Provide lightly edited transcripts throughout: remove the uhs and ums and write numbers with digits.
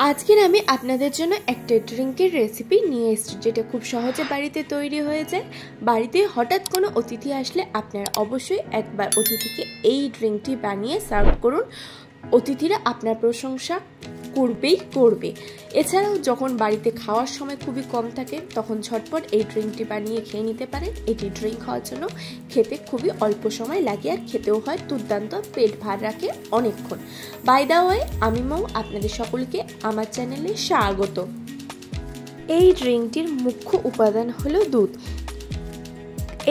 আজকের আমি আপনাদের জন্য একটা ড্রিঙ্কের রেসিপি নিয়ে এসেছি, যেটা খুব সহজে বাড়িতে তৈরি হয়ে যায়। বাড়িতে হঠাৎ কোনো অতিথি আসলে আপনারা অবশ্যই একবার অতিথিকে এই ড্রিঙ্কটি বানিয়ে সার্ভ করুন। অতিথিরা আপনার প্রশংসা করবেই করবে। এছাড়াও যখন বাড়িতে খাওয়ার সময় খুবই কম থাকে, তখন ঝটপট এই ড্রিঙ্কটি বানিয়ে খেয়ে নিতে পারেন। এটি ড্রিঙ্ক হওয়ার জন্য খেতে খুবই অল্প সময় লাগে, আর খেতেও হয় দুর্দান্ত, পেট ভার রাখে অনেকক্ষণ। বাই দ্য ওয়ে, আমি মৌ, আপনাদের সকলকে আমার চ্যানেলে স্বাগত। এই ড্রিঙ্কটির মুখ্য উপাদান হলো দুধ।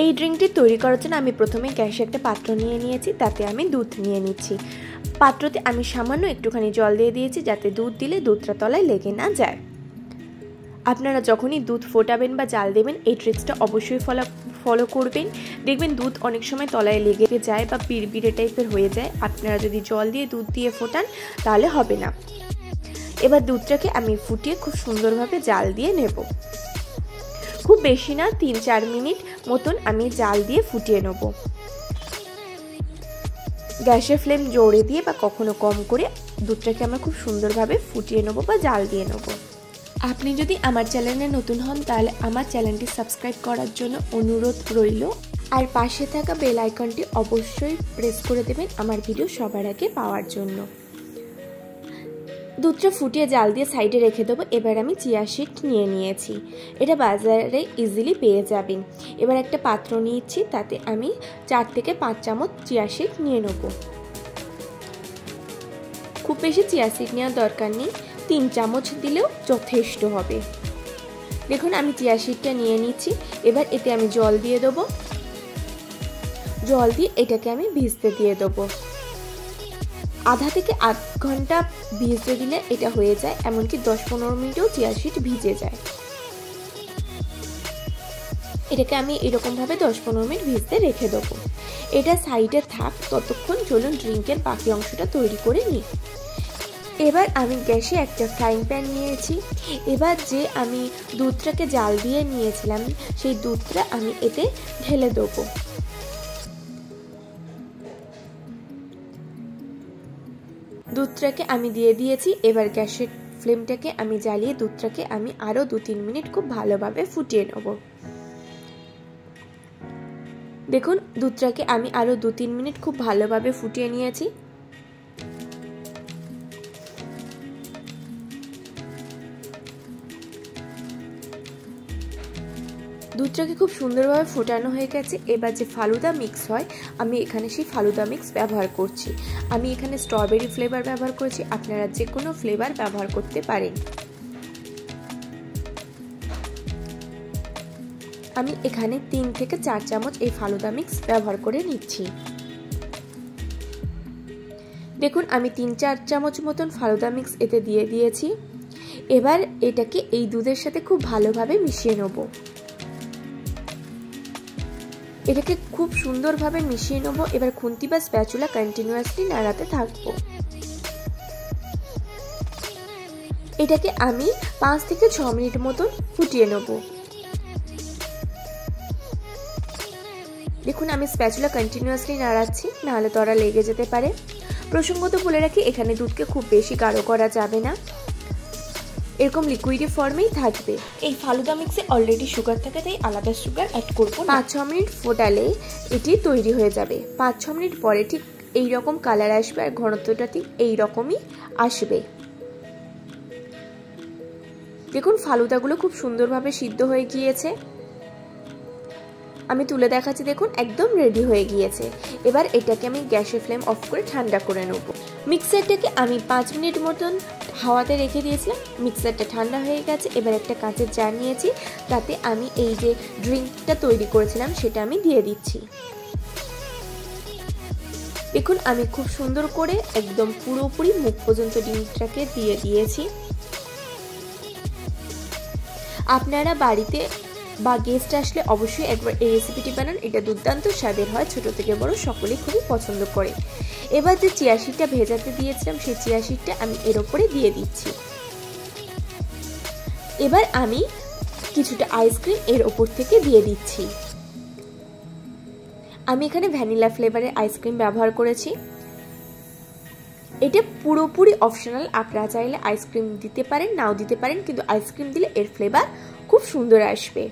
এই ড্রিঙ্কটি তৈরি করার জন্য আমি প্রথমে গ্যাসে একটা পাত্র নিয়ে নিয়েছি, তাতে আমি দুধ নিয়ে নিচ্ছি। পাত্রতে আমি সামান্য একটুখানি জল দিয়ে দিয়েছি, যাতে দুধ দিলে দুধটা তলায় লেগে না যায়। আপনারা যখনই দুধ ফোটাবেন বা জাল দেবেন, এই ট্রিক্সটা অবশ্যই ফলো করবেন। দেখবেন দুধ অনেক সময় তলায় লেগে যায় বা বিড়বিড়ে টাইপের হয়ে যায়। আপনারা যদি জল দিয়ে দুধ দিয়ে ফোটান তাহলে হবে না। এবার দুধটাকে আমি ফুটিয়ে খুব সুন্দরভাবে জাল দিয়ে নেব। খুব বেশি না, 3-4 মিনিট মতন আমি জাল দিয়ে ফুটিয়ে নেব। গ্যাসের ফ্লেম জোরে দিয়ে বা কখনো কম করে দুধটাকে আমরা খুব সুন্দরভাবে ফুটিয়ে নেব বা জাল দিয়ে নেব। আপনি যদি আমার চ্যানেলে নতুন হন, তাহলে আমার চ্যানেলটি সাবস্ক্রাইব করার জন্য অনুরোধ রইল, আর পাশে থাকা বেল আইকনটি অবশ্যই প্রেস করে দেবেন আমার ভিডিও সবার আগে পাওয়ার জন্য। দুধটা ফুটিয়ে জাল দিয়ে সাইডে রেখে দেবো। এবার আমি চিয়া সিড নিয়ে নিয়েছি, এটা বাজারে ইজিলি পেয়ে যাবেন। এবার একটা পাত্র নিয়েছি, তাতে আমি 4 থেকে 5 চামচ চিয়া সিড নিয়ে নেব। খুব বেশি চিয়া সিড নেওয়ার দরকার নেই, 3 চামচ দিলেও যথেষ্ট হবে। দেখুন আমি চিয়া সিডটা নিয়ে নিচ্ছি। এবার এতে আমি জল দিয়ে দেবো। জল দিয়ে এটাকে আমি ভিজতে দিয়ে দেবো। আধা থেকে 8 ঘন্টা ভিজতে দিলে এটা হয়ে যায়, এমনকি 10-15 মিনিটেও চিয়া সিড ভিজে যায়। এটাকে আমি এরকমভাবে 10-15 মিনিট ভিজতে রেখে দেবো। এটা সাইডে থাক, ততক্ষণ চলুন ড্রিঙ্কের বাকি অংশটা তৈরি করে নিই। এবার আমি গ্যাসে একটা ফ্রাইং প্যান নিয়েছি। এবার যে আমি দুধটাকে জাল দিয়ে নিয়েছিলাম, সেই দুধটা আমি এতে ঢেলে দেবো। দুধটাকে আমি দিয়ে দিয়েছি। এবার গ্যাসের ফ্লেমটাকে আমি জ্বালিয়ে দুধটাকে আমি আরও 2-3 মিনিট খুব ভালোভাবে ফুটিয়ে নেব। দেখুন দুধটাকে আমি আরও 2-3 মিনিট খুব ভালোভাবে ফুটিয়ে নিয়েছি। দুধটাকে খুব সুন্দরভাবে ফোটানো হয়ে গেছে। এবার যে ফালুদা মিক্স হয়, আমি এখানে সেই ফালুদা মিক্স ব্যবহার করছি। আমি এখানে স্ট্রবেরি ফ্লেভার ব্যবহার করেছি, আপনারা যে কোনো ফ্লেভার ব্যবহার করতে পারেন। আমি এখানে 3 থেকে 4 চামচ এই ফালুদা মিক্স ব্যবহার করে নিচ্ছি। দেখুন আমি 3-4 চামচ মতন ফালুদা মিক্স এতে দিয়ে দিয়েছি। এবার এটাকে এই দুধের সাথে খুব ভালোভাবে মিশিয়ে নেব। এটাকে খুব সুন্দরভাবে মিশিয়ে নেব। এবার খুন্তি বা স্প্যাচুলা কন্টিনিউয়াসলি নাড়াতে থাকবো। এটাকে আমি 5 থেকে 6 মিনিট মতন ফুটিয়ে নেব। দেখুন আমি স্প্যাচুলা কন্টিনিউয়াসলি নাড়াচ্ছি, নাহলে তলা লেগে যেতে পারে। প্রসঙ্গত বলে রাখি, এখানে দুধকে খুব বেশি গাঢ় করা যাবে না, এরকম লিকুইডি ফর্মেই থাকবে। এই ফালুদা মিক্সে অলরেডি সুগার থাকে, তাই আলাদা সুগার অ্যাড করব। 5-6 মিনিট ফোটালে এটি তৈরি হয়ে যাবে। 5-6 মিনিট পরে ঠিক এই রকম কালার আসবে, আর ঘনত্বটা ঠিক এই রকমই আসবে। দেখুন ফালুদাগুলো খুব সুন্দরভাবে সিদ্ধ হয়ে গিয়েছে। আমি তুলে দেখাচ্ছি, দেখুন একদম রেডি হয়ে গিয়েছে। এবার এটাকে আমি গ্যাসের ফ্লেম অফ করে ঠান্ডা করে নেব। মিক্সারটাকে আমি 5 মিনিট মতন হাওয়াতে রেখে দিয়েছিলাম। মিক্সারটা ঠান্ডা হয়ে গেছে। এবার একটা কাঁচের জার নিয়েছি, তাতে আমি এই যে ড্রিঙ্কটা তৈরি করেছিলাম সেটা আমি দিয়ে দিচ্ছি। দেখুন আমি খুব সুন্দর করে একদম পুরোপুরি মুখ পর্যন্ত ড্রিঙ্কটাকে দিয়ে দিয়েছি। আপনারা বাড়িতে বা গেস্ট আসলে অবশ্যই একবার এই রেসিপিটি বানান, এটা দুর্দান্ত স্বাদের হয়, ছোট থেকে বড় সকলেই খুবই পছন্দ করে। এবার যে চিয়া সিডটা ভেজাতে দিয়েছিলাম, সেই চিয়া সিডটা আমি এর উপরে দিয়ে দিচ্ছি। এবার আমি কিছুটা আইসক্রিম এর ওপর থেকে দিয়ে দিচ্ছি। আমি এখানে ভ্যানিলা ফ্লেভারের আইসক্রিম ব্যবহার করেছি। এটা পুরোপুরি অপশনাল, আপনারা চাইলে আইসক্রিম দিতে পারেন, নাও দিতে পারেন, কিন্তু আইসক্রিম দিলে এর ফ্লেভার খুব সুন্দর আসবে।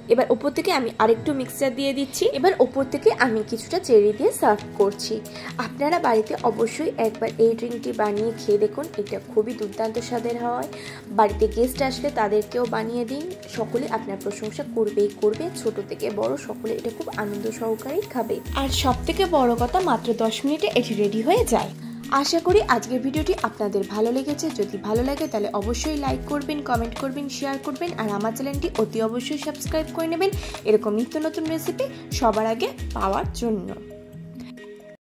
এবার ওপর থেকে আমি আরেকটু মিক্সচার দিয়ে দিচ্ছি। এবার ওপর থেকে আমি কিছুটা চেরি দিয়ে সার্ভ করছি। আপনারা বাড়িতে অবশ্যই একবার এই ড্রিঙ্কটি বানিয়ে খেয়ে দেখুন, এটা খুবই দুর্দান্ত স্বাদের হয়। বাড়িতে গেস্ট আসলে তাদেরকেও বানিয়ে দিন, সকলে আপনার প্রশংসা করবেই করবে, ছোট থেকে বড় সকলে এটা খুব আনন্দ সহকারেই খাবে। আর সব থেকে বড় কথা, মাত্র 10 মিনিটে এটি রেডি হয়ে যায়। আশা করি আজকের ভিডিওটি আপনাদের ভালো লেগেছে। যদি ভালো লাগে তাহলে অবশ্যই লাইক করবেন, কমেন্ট করবেন, শেয়ার করবেন, আর আমার চ্যানেলটি অতি অবশ্যই সাবস্ক্রাইব করে নেবেন এরকম নিত্য নতুন রেসিপি সবার আগে পাওয়ার জন্য।